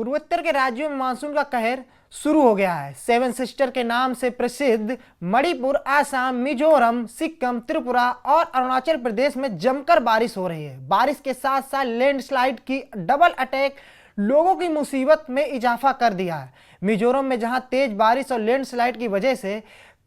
पूर्वोत्तर के राज्यों में मानसून का कहर शुरू हो गया है। सेवन सिस्टर के नाम से प्रसिद्ध मणिपुर, आसाम, मिजोरम, सिक्किम, त्रिपुरा और अरुणाचल प्रदेश में जमकर बारिश हो रही है। बारिश के साथ साथ लैंडस्लाइड की डबल अटैक लोगों की मुसीबत में इजाफा कर दिया है। मिजोरम में जहां तेज बारिश और लैंडस्लाइड की वजह से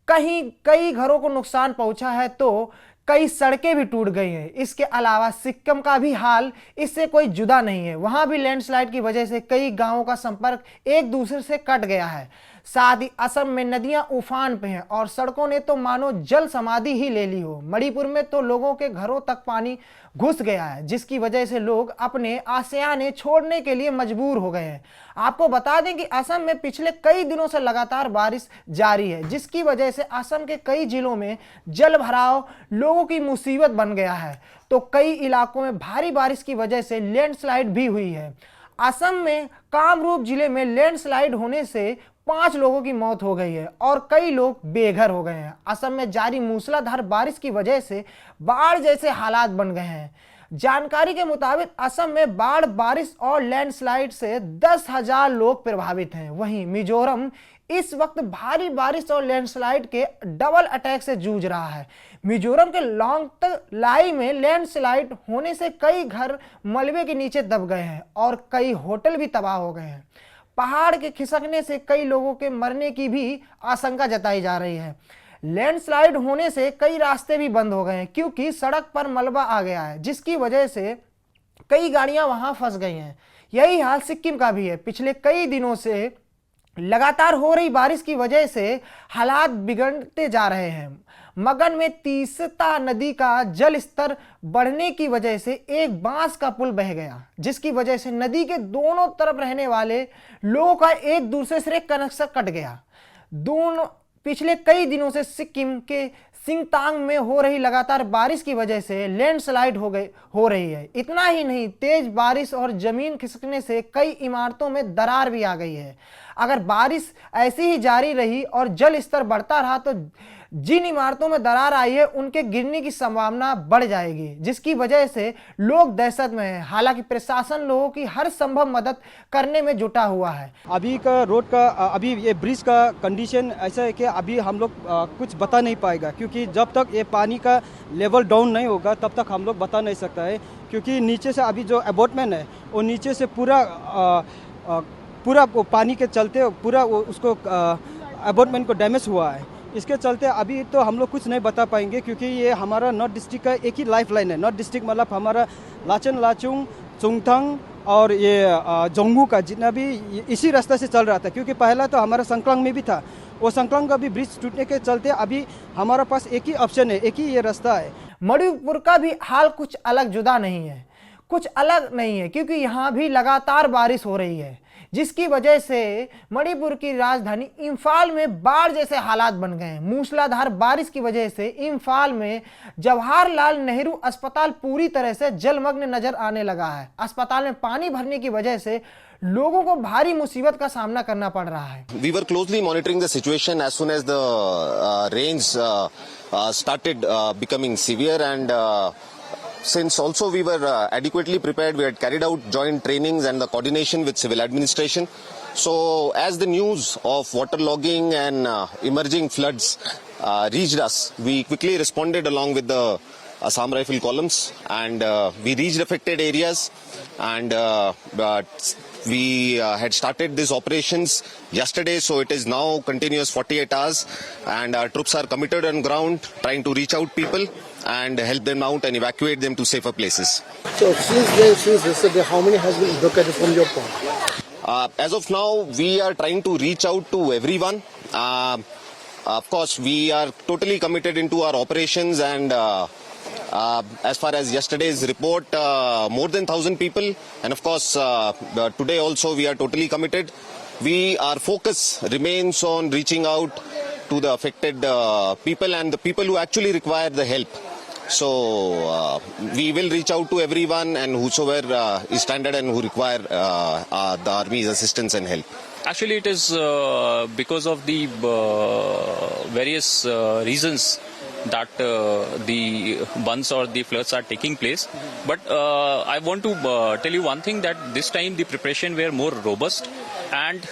कई घरों को नुकसान पहुंचा है, तो कई सड़कें भी टूट गई हैं। इसके अलावा सिक्किम का भी हाल इससे कोई जुदा नहीं है। वहां भी लैंडस्लाइड की वजह से कई गांवों का संपर्क एक दूसरे से कट गया है। साथ ही असम में नदियां उफान पे हैं और सड़कों ने तो मानो जल समाधि ही ले ली हो। मणिपुर में तो लोगों के घरों तक पानी घुस गया है, जिसकी वजह से लोग अपने आशियाने छोड़ने के लिए मजबूर हो गए हैं। आपको बता दें कि असम में पिछले कई दिनों से लगातार बारिश जारी है, जिसकी वजह से असम के कई जिलों में जल भराव लोगों की मुसीबत बन गया है। तो कई इलाकों में भारी बारिश की वजह से लैंडस्लाइड भी हुई है। असम में कामरूप जिले में लैंडस्लाइड होने से 5 लोगों की मौत हो गई है और कई लोग बेघर हो गए हैं। असम में जारी मूसलाधार बारिश की वजह से बाढ़ जैसे हालात बन गए हैं। जानकारी के मुताबिक असम में बाढ़, बारिश और लैंडस्लाइड से 10,000 लोग प्रभावित हैं। वहीं मिजोरम इस वक्त भारी बारिश और लैंडस्लाइड के डबल अटैक से जूझ रहा है। मिजोरम के लोंगतलाई में लैंडस्लाइड होने से कई घर मलबे के नीचे दब गए हैं और कई होटल भी तबाह हो गए हैं। पहाड़ के खिसकने से कई लोगों के मरने की भी आशंका जताई जा रही है। लैंडस्लाइड होने से कई रास्ते भी बंद हो गए हैं, क्योंकि सड़क पर मलबा आ गया है, जिसकी वजह से कई गाड़ियां वहां फंस गई हैं। यही हाल सिक्किम का भी है। पिछले कई दिनों से लगातार हो रही बारिश की वजह से हालात बिगड़ते जा रहे हैं। मगन में तीस्ता नदी का जल स्तर बढ़ने की वजह से एक बांस का पुल बह गया, जिसकी वजह से नदी के दोनों तरफ रहने वाले लोगों का एक दूसरे से कनेक्शन कट गया। पिछले कई दिनों से सिक्किम के सिंगतांग में हो रही लगातार बारिश की वजह से लैंडस्लाइड हो रही है। इतना ही नहीं, तेज बारिश और जमीन खिसकने से कई इमारतों में दरार भी आ गई है। अगर बारिश ऐसी ही जारी रही और जल स्तर बढ़ता रहा तो जिन इमारतों में दरार आई है उनके गिरने की संभावना बढ़ जाएगी, जिसकी वजह से लोग दहशत में हैं। हालांकि प्रशासन लोगों की हर संभव मदद करने में जुटा हुआ है। अभी का रोड का, अभी ये ब्रिज का कंडीशन ऐसा है कि अभी हम लोग कुछ बता नहीं पाएगा, क्योंकि जब तक ये पानी का लेवल डाउन नहीं होगा तब तक हम लोग बता नहीं सकता है। क्योंकि नीचे से अभी जो अबॉटमेंट है वो नीचे से पूरा पानी के चलते पूरा उसको अबॉटमेंट को डैमेज हुआ है। इसके चलते अभी तो हम लोग कुछ नहीं बता पाएंगे, क्योंकि ये हमारा नॉर्थ डिस्ट्रिक्ट का एक ही लाइफ लाइन है। नॉर्थ डिस्ट्रिक्ट मतलब हमारा लाचन, लाचुंग, चुंगथंग और ये जोंगू का जितना भी इसी रास्ते से चल रहा था। क्योंकि पहला तो हमारा संकलंग में भी था, वो संकलंग का भी ब्रिज टूटने के चलते अभी हमारा पास एक ही ऑप्शन है, एक ही ये रास्ता है। मणिपुर का भी हाल कुछ अलग जुदा नहीं है, कुछ अलग नहीं है, क्योंकि यहाँ भी लगातार बारिश हो रही है, जिसकी वजह से मणिपुर की राजधानी इंफाल में बाढ़ जैसे हालात बन गए हैं। मूसलाधार बारिश की वजह से इंफाल में जवाहरलाल नेहरू अस्पताल पूरी तरह से जलमग्न नजर आने लगा है। अस्पताल में पानी भरने की वजह से लोगों को भारी मुसीबत का सामना करना पड़ रहा है। We were closely monitoring the situation as soon as the rains started becoming severe, and since also we were adequately prepared, we had carried out joint trainings and the coordination with civil administration. So as the news of waterlogging and emerging floods reached us, we quickly responded along with the Assam Rifle columns, and we reached affected areas, and we had started these operations yesterday, so it is now continuous 48 hours, and our troops are committed on ground trying to reach out people and help them out and evacuate them to safer places. So since yesterday, how many has been evacuated from your point? As of now, we are trying to reach out to everyone. Of course, we are totally committed into our operations, and as far as yesterday's report, more than 1,000 people, and of course today also we are totally committed. Our focus remains on reaching out to the affected people and the people who actually require the help. So we will reach out to everyone and whosoever is stranded and who require the army's assistance and help. Actually, it is because of the various reasons that the bunds or the floods are taking place. But I want to tell you one thing, that this time the preparation were more robust and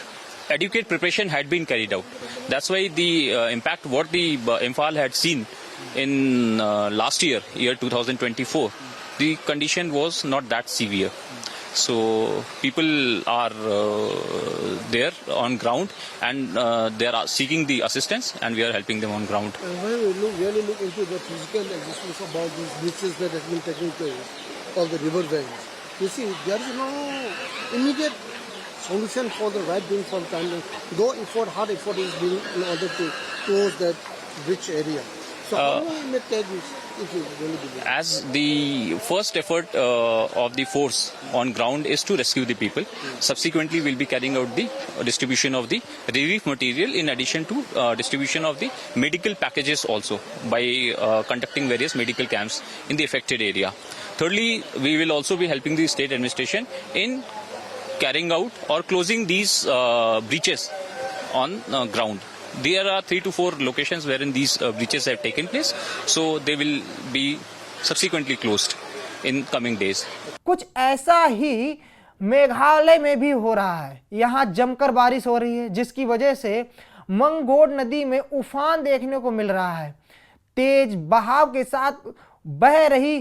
adequate preparation had been carried out. That's why the impact what the Imphal had seen in last year 2024, the condition was not that severe. So people are there on ground, and they are seeking the assistance, and we are helping them on ground. And when we really look into the physical existence about these breaches that have been taking place of the river banks, you see there is no immediate solution for the right doing for the time being, though hard effort is being in order to close that breach area. So how long it may take this if you really do that? As the first effort of the force on ground is to rescue the people, subsequently we'll be carrying out the distribution of the relief material, in addition to distribution of the medical packages also, by conducting various medical camps in the affected area. Thirdly, we will also be helping the state administration in carrying out or closing these breaches on ground. There are 3 to 4 locations wherein these breaches have taken place, so they will be subsequently closed in coming days. कुछ ऐसा ही मेघालय में भी हो रहा है। यहाँ जमकर बारिश हो रही है, जिसकी वजह से मंगोड नदी में उफान देखने को मिल रहा है। तेज बहाव के साथ बह रही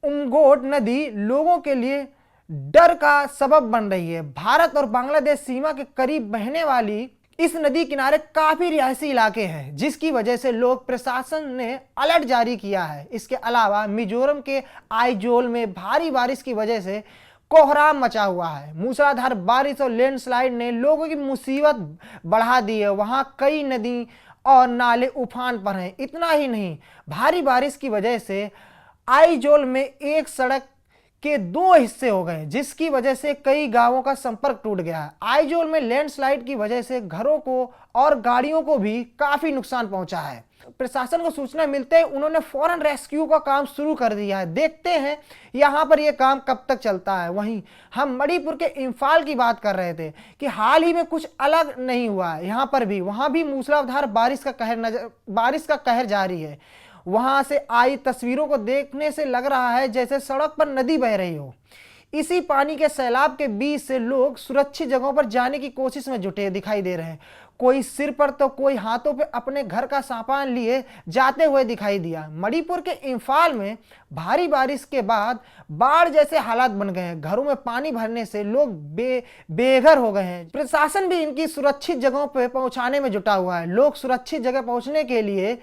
उमगोड नदी लोगों के लिए डर का सबब बन रही है। भारत और बांग्लादेश सीमा के करीब बहने वाली इस नदी किनारे काफी रिहायशी इलाके हैं, जिसकी वजह से लोग प्रशासन ने अलर्ट जारी किया है। इसके अलावा मिजोरम के आइजोल में भारी बारिश की वजह से कोहराम मचा हुआ है। मूसलाधार बारिश और लैंडस्लाइड ने लोगों की मुसीबत बढ़ा दी है। वहां कई नदी और नाले उफान पर हैं। इतना ही नहीं, भारी बारिश की वजह से आइजोल में एक सड़क के 2 हिस्से हो गए, जिसकी वजह से कई गांवों का संपर्क टूट गया है। आइजोल में लैंडस्लाइड की वजह से घरों को और गाड़ियों को भी काफी नुकसान पहुंचा है। प्रशासन को सूचना मिलते ही उन्होंने फौरन रेस्क्यू का काम शुरू कर दिया है। देखते हैं यहां पर यह काम कब तक चलता है। वहीं हम मणिपुर के इम्फाल की बात कर रहे थे कि हाल ही में कुछ अलग नहीं हुआ है। यहां पर भी वहां भी मूसलाधार बारिश का कहर जारी है। वहां से आई तस्वीरों को देखने से लग रहा है जैसे सड़क पर नदी बह रही हो। इसी पानी के सैलाब के बीच से लोग सुरक्षित जगहों पर जाने की कोशिश में जुटे दिखाई दे रहे हैं। कोई सिर पर तो कोई हाथों पे अपने घर का सामान लिए जाते हुए दिखाई दिया। मणिपुर के इम्फाल में भारी बारिश के बाद बाढ़ जैसे हालात बन गए हैं। घरों में पानी भरने से लोग बेघर हो गए हैं। प्रशासन भी इनकी सुरक्षित जगहों पर पहुंचाने में जुटा हुआ है। लोग सुरक्षित जगह पहुंचने के लिए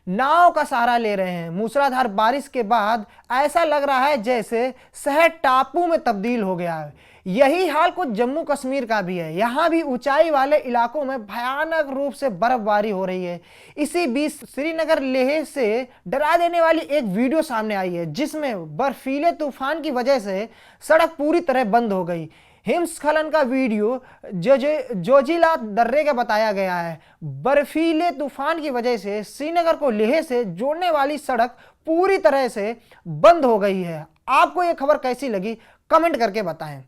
नाव का सहारा ले रहे हैं। मूसलाधार बारिश के बाद ऐसा लग रहा है जैसे शहर टापू में तब्दील हो गया है। यही हाल कुछ जम्मू कश्मीर का भी है। यहाँ भी ऊंचाई वाले इलाकों में भयानक रूप से बर्फबारी हो रही है। इसी बीच श्रीनगर लेह से डरा देने वाली एक वीडियो सामने आई है, जिसमें बर्फीले तूफान की वजह से सड़क पूरी तरह बंद हो गई। हिमस्खलन का वीडियो जोजिला दर्रे का बताया गया है। बर्फीले तूफान की वजह से श्रीनगर को लेह से जोड़ने वाली सड़क पूरी तरह से बंद हो गई है। आपको यह खबर कैसी लगी, कमेंट करके बताएं।